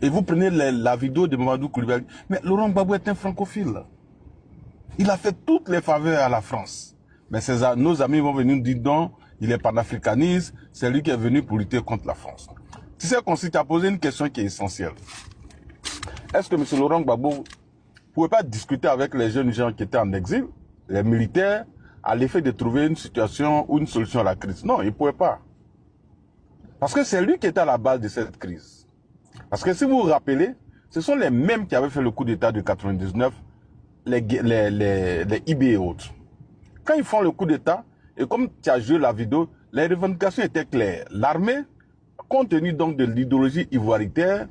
Et vous prenez la vidéo de Mamadou Koulibaly. Mais Laurent Gbagbo est un francophile. Il a fait toutes les faveurs à la France. Mais nos amis vont venir nous dire non, il est panafricaniste, c'est lui qui est venu pour lutter contre la France. Tu sais, Consi, tu as posé une question qui est essentielle. Est-ce que M. Laurent Gbagbo ne pouvait pas discuter avec les jeunes gens qui étaient en exil, les militaires, à l'effet de trouver une situation ou une solution à la crise? Non, il ne pouvait pas. Parce que c'est lui qui était à la base de cette crise. Parce que si vous vous rappelez, ce sont les mêmes qui avaient fait le coup d'État de 99, les IB et autres. Quand ils font le coup d'État, et comme tu as joué la vidéo, les revendications étaient claires. L'armée, compte tenu donc de l'idéologie ivoiritaire,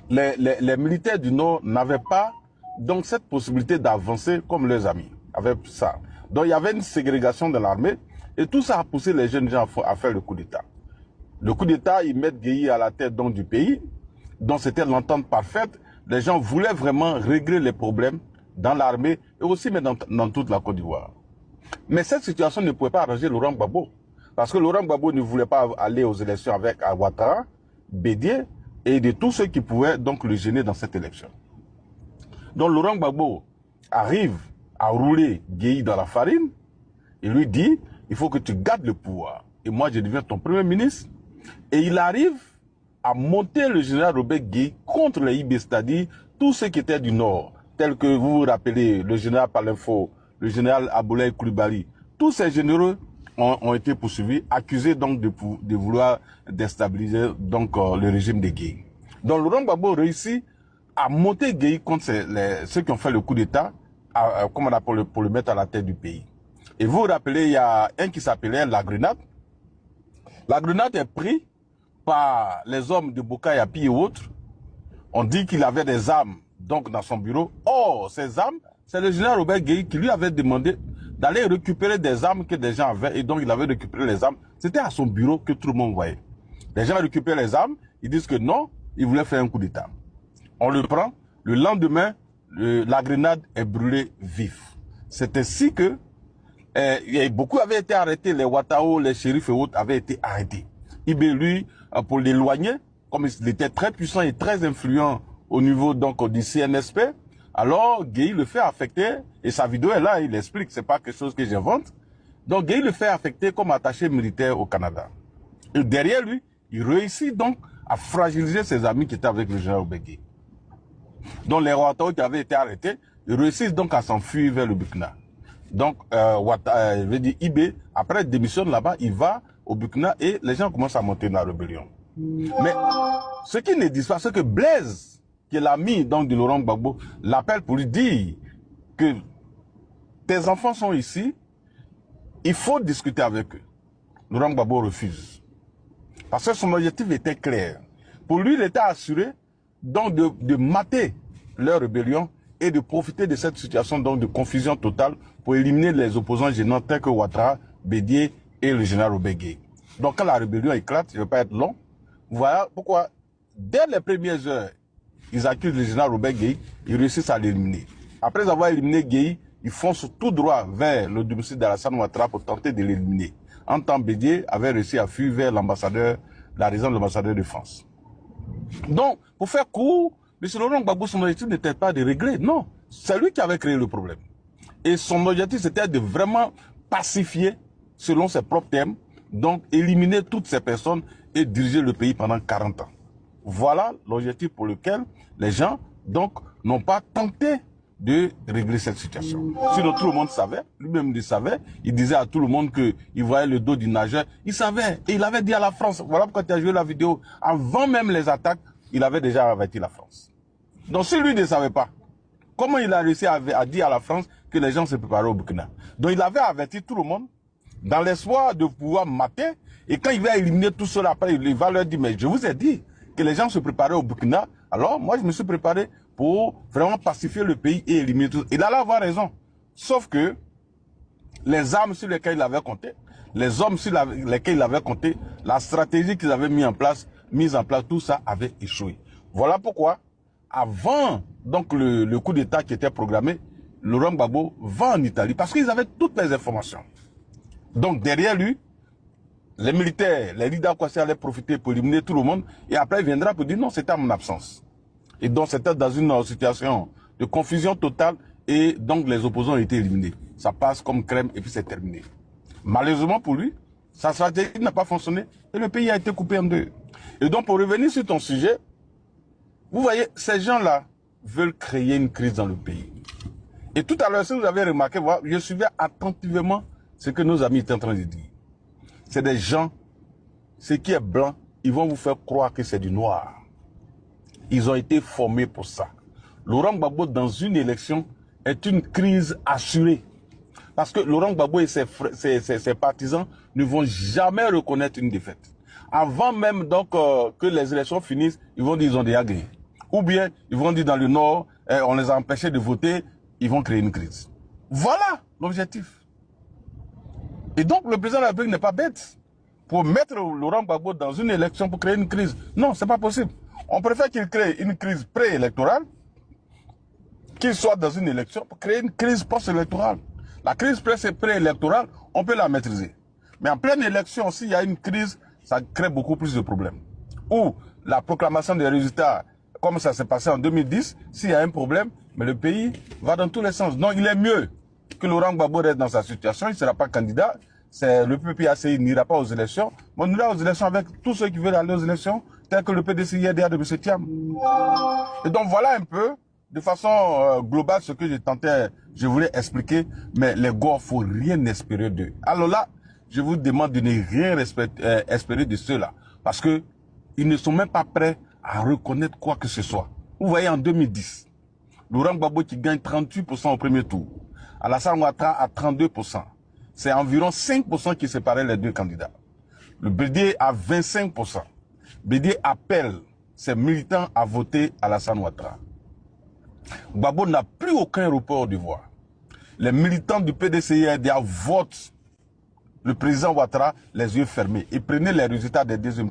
les militaires du Nord n'avaient pas donc cette possibilité d'avancer comme leurs amis. Avec ça. Donc il y avait une ségrégation de l'armée, et tout ça a poussé les jeunes gens à faire le coup d'État. Le coup d'État, ils mettent Gueye à la tête donc, du pays, donc c'était l'entente parfaite. Les gens voulaient vraiment régler les problèmes dans l'armée et aussi mais dans toute la Côte d'Ivoire. Mais cette situation ne pouvait pas arranger Laurent Gbagbo. Parce que Laurent Gbagbo ne voulait pas aller aux élections avec Ouattara, Bédié et de tous ceux qui pouvaient donc le gêner dans cette élection. Donc Laurent Gbagbo arrive à rouler Gueye dans la farine et lui dit, il faut que tu gardes le pouvoir. Et moi, je deviens ton premier ministre. Et il arrive à monter le général Robert Gueye contre les IB, c'est-à-dire tous ceux qui étaient du Nord, tels que vous vous rappelez, le général Palinfo, le général Aboulaye Koulibaly. Tous ces généraux ont été poursuivis, accusés donc de vouloir déstabiliser donc, le régime de Gueye. Donc Laurent Gbagbo réussit à monter Gueye contre ceux qui ont fait le coup d'État, comme on a pour le mettre à la tête du pays. Et vous vous rappelez, il y a un qui s'appelait La Grenade. La Grenade est prise par les hommes de Boka Yapi et autres. On dit qu'il avait des armes donc dans son bureau. Or, ces armes, c'est le général Robert Gueye qui lui avait demandé d'aller récupérer des armes que des gens avaient. Et donc, il avait récupéré les armes. C'était à son bureau que tout le monde voyait. Les gens récupèrent les armes. Ils disent que non, ils voulaient faire un coup d'État. On le prend. Le lendemain, la Grenade est brûlée vif. C'est ainsi que beaucoup avaient été arrêtés. Les Ouattao, les shérifs et autres avaient été arrêtés. Ibé, lui, pour l'éloigner, comme il était très puissant et très influent au niveau donc du CNSP, alors Gueye le fait affecter, et sa vidéo est là, il explique, c'est pas quelque chose que j'invente. Donc Gueye le fait affecter comme attaché militaire au Canada. Et derrière lui, il réussit donc à fragiliser ses amis qui étaient avec le général Gueye. Donc les Ouattao qui avaient été arrêtés, ils réussissent donc à s'enfuir vers le Burkina. Donc, je veux dire, Ibé, après démissionne là-bas, il va au Burkina et les gens commencent à monter dans la rébellion. Mais ce qui ne dit pas, c'est que Blaise, qui est l'ami donc de Laurent Gbagbo, l'appelle pour lui dire que tes enfants sont ici, il faut discuter avec eux. Laurent Gbagbo refuse. Parce que son objectif était clair. Pour lui, il était assuré donc de mater leur rébellion et de profiter de cette situation donc de confusion totale pour éliminer les opposants gênants tels que Ouattara, Bédié et le général Robert Gueye. Donc quand la rébellion éclate, je ne vais pas être long, voilà pourquoi dès les premières heures, ils accusent le général Robert Gueye, ils réussissent à l'éliminer. Après avoir éliminé Gueye, ils foncent tout droit vers le domicile d'Alassane Ouattara pour tenter de l'éliminer. En temps, Bédié avait réussi à fuir vers l'ambassadeur, la résidence de l'ambassadeur de France. Donc, pour faire court, M. Laurent Gbagbo, son objectif n'était pas de régler, non. C'est lui qui avait créé le problème. Et son objectif, c'était de vraiment pacifier, selon ses propres termes, donc éliminer toutes ces personnes et diriger le pays pendant 40 ans. Voilà l'objectif pour lequel les gens, donc, n'ont pas tenté de régler cette situation. Sinon, tout le monde savait, lui-même il savait, il disait à tout le monde qu'il voyait le dos du nageur, il savait, et il avait dit à la France, voilà pourquoi tu as joué la vidéo, avant même les attaques, il avait déjà averti la France. Donc si lui ne savait pas, comment il a réussi à dire à la France que les gens se préparaient au Burkina? Donc il avait averti tout le monde, dans l'espoir de pouvoir mater, et quand il va éliminer tout cela, après il va leur dire, mais je vous ai dit que les gens se préparaient au Burkina, alors moi je me suis préparé pour vraiment pacifier le pays et éliminer tout. Il allait avoir raison. Sauf que les armes sur lesquelles il avait compté, les hommes sur lesquels il avait compté, la stratégie qu'ils avaient mise en place, tout ça avait échoué. Voilà pourquoi, avant donc le coup d'État qui était programmé, Laurent Gbagbo va en Italie parce qu'ils avaient toutes les informations. Donc derrière lui, les militaires, les leaders Kwasi allaient profiter pour éliminer tout le monde. Et après, il viendra pour dire non, c'était à mon absence. Et donc, c'était dans une situation de confusion totale. Et donc, les opposants ont été éliminés. Ça passe comme crème et puis c'est terminé. Malheureusement pour lui, sa stratégie n'a pas fonctionné. Et le pays a été coupé en deux. Et donc, pour revenir sur ton sujet, vous voyez, ces gens-là veulent créer une crise dans le pays. Et tout à l'heure, si vous avez remarqué, je suivais attentivement ce que nos amis étaient en train de dire. C'est des gens, ce qui est blanc, ils vont vous faire croire que c'est du noir. Ils ont été formés pour ça. Laurent Gbagbo, dans une élection, est une crise assurée. Parce que Laurent Gbagbo et ses partisans ne vont jamais reconnaître une défaite. Avant même donc que les élections finissent, ils vont dire qu'ils ont déjà gagné. Ou bien, ils vont dire dans le Nord, on les a empêchés de voter, ils vont créer une crise. Voilà l'objectif. Et donc, le président de la République n'est pas bête pour mettre Laurent Gbagbo dans une élection pour créer une crise. Non, ce n'est pas possible. On préfère qu'il crée une crise préélectorale, qu'il soit dans une élection pour créer une crise post-électorale. La crise préélectorale, on peut la maîtriser. Mais en pleine élection, s'il y a une crise, ça crée beaucoup plus de problèmes. Ou la proclamation des résultats, comme ça s'est passé en 2010, s'il y a un problème, mais le pays va dans tous les sens. Donc, il est mieux que Laurent Gbagbo reste dans sa situation, il ne sera pas candidat, le PPACI n'ira pas aux élections, mais on ira aux élections avec tous ceux qui veulent aller aux élections, tel que le PDCI de M. Thiam. Et donc voilà un peu, de façon globale, ce que je voulais expliquer, mais les gars, il ne faut rien espérer d'eux. Alors là, je vous demande de ne rien espérer de ceux-là, parce qu'ils ne sont même pas prêts à reconnaître quoi que ce soit. Vous voyez, en 2010, Laurent Gbagbo qui gagne 38% au premier tour, Alassane Ouattara à 32%. C'est environ 5% qui séparaient les deux candidats. Le BD à 25%. BD appelle ses militants à voter Alassane Ouattara. Gbagbo n'a plus aucun report de voix. Les militants du PDCI-RDA votent le président Ouattara les yeux fermés. Et prenez les résultats du deuxième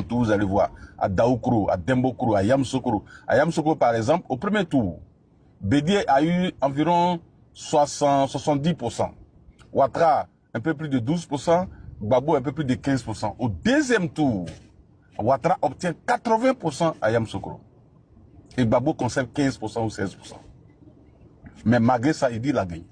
tour, vous allez voir. À Daoukro, à Dembokro, à Yamsoukro. À Yamsoukro, par exemple, au premier tour, Bédié a eu environ 70%. Ouattara, un peu plus de 12%. Gbagbo, un peu plus de 15%. Au deuxième tour, Ouattara obtient 80% à Yamsoukro. Et Gbagbo conserve 15% ou 16%. Mais malgré ça, il dit la gagne.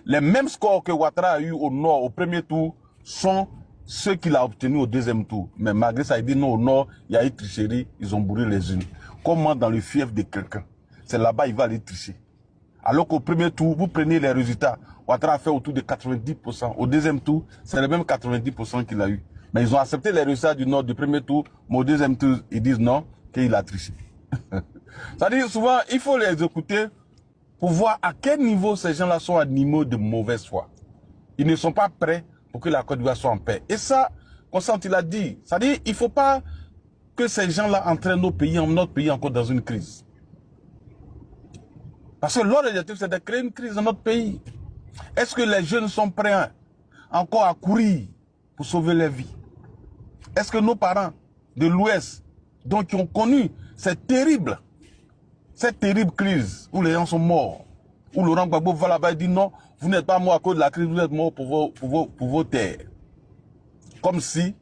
Les mêmes scores que Ouattara a eu au nord au premier tour sont ceux qu'il a obtenus au deuxième tour. Mais malgré ça, il dit non, au nord, il y a eu tricherie, ils ont bourré les unes. Comment dans le fief de quelqu'un? C'est là-bas il va aller tricher. Alors qu'au premier tour, vous prenez les résultats. Ouattara a fait autour de 90%. Au deuxième tour, c'est les mêmes 90% qu'il a eu. Mais ils ont accepté les résultats du nord du premier tour, mais au deuxième tour, ils disent non, qu'il a triché. C'est-à-dire souvent, il faut les écouter pour voir à quel niveau ces gens-là sont animaux de mauvaise foi. Ils ne sont pas prêts pour que la Côte d'Ivoire soit en paix. Et ça, Constant, il a dit, c'est-à-dire il ne faut pas que ces gens-là entraînent notre pays encore dans une crise. Parce que leur objectif, c'est de créer une crise dans notre pays. Est-ce que les jeunes sont prêts encore à courir pour sauver leur vie? Est-ce que nos parents de l'Ouest, donc qui ont connu cette terrible crise où les gens sont morts, où Laurent Gbagbo va là-bas et dit non, vous n'êtes pas mort à cause de la crise, vous êtes mort pour vos terres. Comme si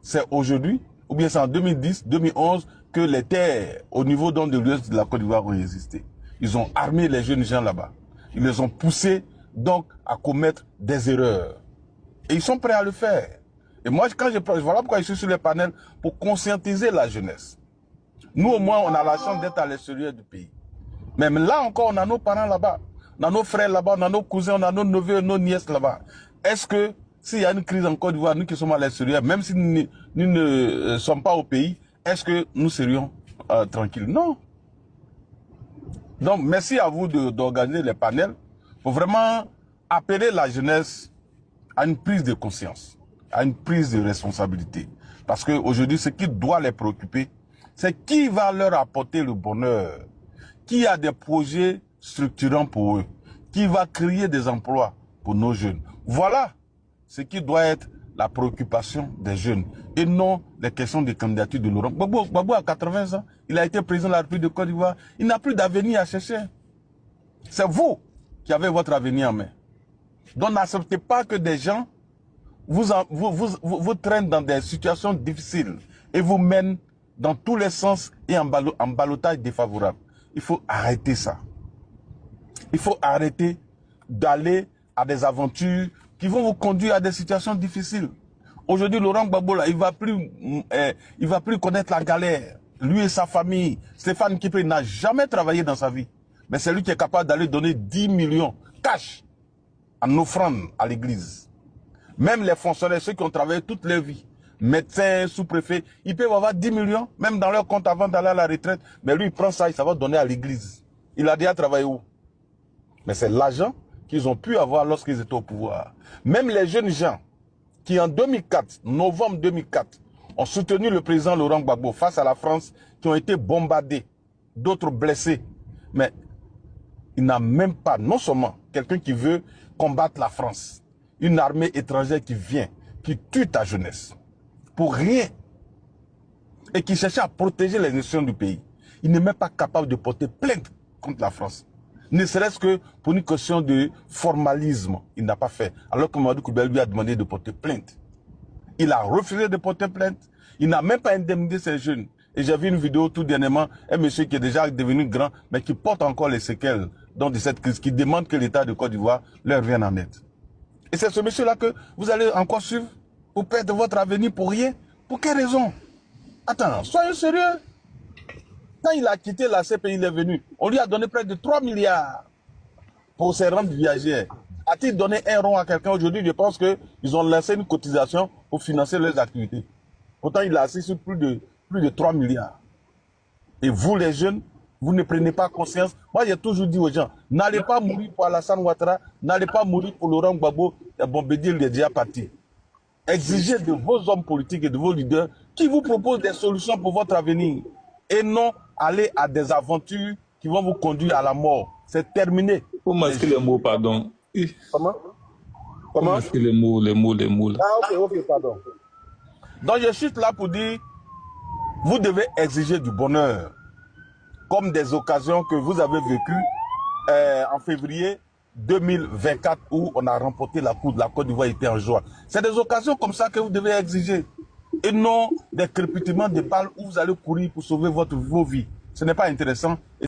c'est aujourd'hui, ou bien c'est en 2010, 2011, que les terres au niveau de l'Ouest de la Côte d'Ivoire ont existé. Ils ont armé les jeunes gens là-bas. Ils les ont poussés donc à commettre des erreurs. Et ils sont prêts à le faire. Et moi, voilà pourquoi je suis sur les panels, pour conscientiser la jeunesse. Nous, au moins, on a la chance d'être à l'extérieur du pays. Même là encore, on a nos parents là-bas. On a nos frères là-bas, on a nos cousins, on a nos neveux, nos nièces là-bas. Est-ce que, s'il y a une crise en Côte d'Ivoire, nous qui sommes à l'extérieur, même si nous ne sommes pas au pays, est-ce que nous serions tranquilles? Non. Donc, merci à vous d'organiser les panels pour vraiment appeler la jeunesse à une prise de conscience, à une prise de responsabilité. Parce qu'aujourd'hui, ce qui doit les préoccuper, c'est qui va leur apporter le bonheur, qui a des projets structurants pour eux, qui va créer des emplois pour nos jeunes. Voilà ce qui doit être la préoccupation des jeunes et non les questions de candidature de Laurent Gbagbo. Gbagbo a 80 ans, il a été président de la République de Côte d'Ivoire, il n'a plus d'avenir à chercher. C'est vous qui avez votre avenir en main. Donc n'acceptez pas que des gens vous traîne dans des situations difficiles et vous mène dans tous les sens et en ballottage défavorable. Il faut arrêter ça. Il faut arrêter d'aller à des aventures qui vont vous conduire à des situations difficiles. Aujourd'hui, Laurent Gbagbo, là, il ne va plus connaître la galère. Lui et sa famille. Stéphane Kipé n'a jamais travaillé dans sa vie. Mais c'est lui qui est capable d'aller donner 10 millions cash en offrande à l'église. Même les fonctionnaires, ceux qui ont travaillé toute leur vie, médecins, sous-préfets, ils peuvent avoir 10 millions, même dans leur compte avant d'aller à la retraite. Mais lui, il prend ça et ça va donner à l'église. Il a déjà travaillé où? Mais c'est l'argent qu'ils ont pu avoir lorsqu'ils étaient au pouvoir. Même les jeunes gens qui en 2004, novembre 2004, ont soutenu le président Laurent Gbagbo face à la France, qui ont été bombardés, d'autres blessés. Mais il n'a même pas, non seulement quelqu'un qui veut combattre la France, une armée étrangère qui vient, qui tue ta jeunesse, pour rien, et qui cherche à protéger les nations du pays. Il n'est même pas capable de porter plainte contre la France. Ne serait-ce que pour une question de formalisme, il n'a pas fait. Alors que Mamadou Koulibaly lui a demandé de porter plainte. Il a refusé de porter plainte. Il n'a même pas indemnisé ces jeunes. Et j'ai vu une vidéo tout dernièrement, un monsieur qui est déjà devenu grand, mais qui porte encore les séquelles donc de cette crise, qui demande que l'État de Côte d'Ivoire leur vienne en aide. Et c'est ce monsieur-là que vous allez encore suivre pour perdre votre avenir pour rien. Pour quelle raison? Attends, soyez sérieux. Quand il a quitté la CPI, il est venu. On lui a donné près de 3 milliards pour ses rentes viagères. A-t-il donné un rond à quelqu'un aujourd'hui? Je pense qu'ils ont lancé une cotisation pour financer leurs activités. Pourtant, il a assis sur plus de 3 milliards. Et vous, les jeunes, vous ne prenez pas conscience. Moi, j'ai toujours dit aux gens, n'allez pas mourir pour Alassane Ouattara, n'allez pas mourir pour Laurent Gbagbo, et Bombédier, il est déjà parti. Exigez de vos hommes politiques et de vos leaders qui vous proposent des solutions pour votre avenir. Et non aller à des aventures qui vont vous conduire à la mort. C'est terminé. Faut masquer les mots, pardon. Comment? Faut masquer les mots, les mots. Ah, ok, pardon. Donc, je suis là pour dire, vous devez exiger du bonheur, comme des occasions que vous avez vécues en février 2024 où on a remporté la Coupe de la Côte d'Ivoire était en joie. C'est des occasions comme ça que vous devez exiger. Et non des crépitements de balles où vous allez courir pour sauver vos vies. Ce n'est pas intéressant. Et